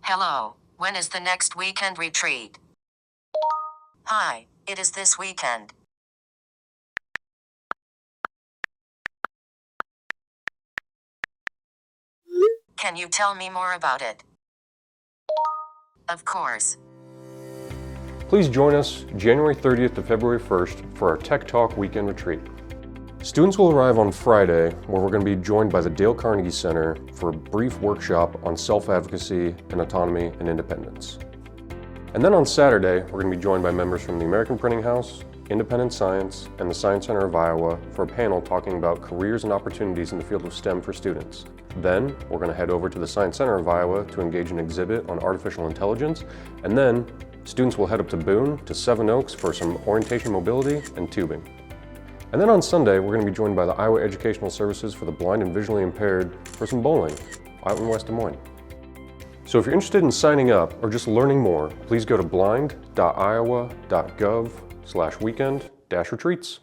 Hello, when is the next weekend retreat? Hi, it is this weekend. Can you tell me more about it? Of course. Please join us January 30th to February 1st for our Tech Talk Weekend Retreat. Students will arrive on Friday, where we're going to be joined by the Dale Carnegie Center for a brief workshop on self-advocacy and autonomy and independence. And then on Saturday, we're going to be joined by members from the American Printing House, Independent Science, and the Science Center of Iowa for a panel talking about careers and opportunities in the field of STEM for students. Then, we're going to head over to the Science Center of Iowa to engage in an exhibit on artificial intelligence, and then students will head up to Boone to Seven Oaks for some orientation mobility and tubing. And then on Sunday, we're going to be joined by the Iowa Educational Services for the Blind and Visually Impaired for some bowling out in West Des Moines. So if you're interested in signing up or just learning more, please go to blind.iowa.gov/weekend-retreats.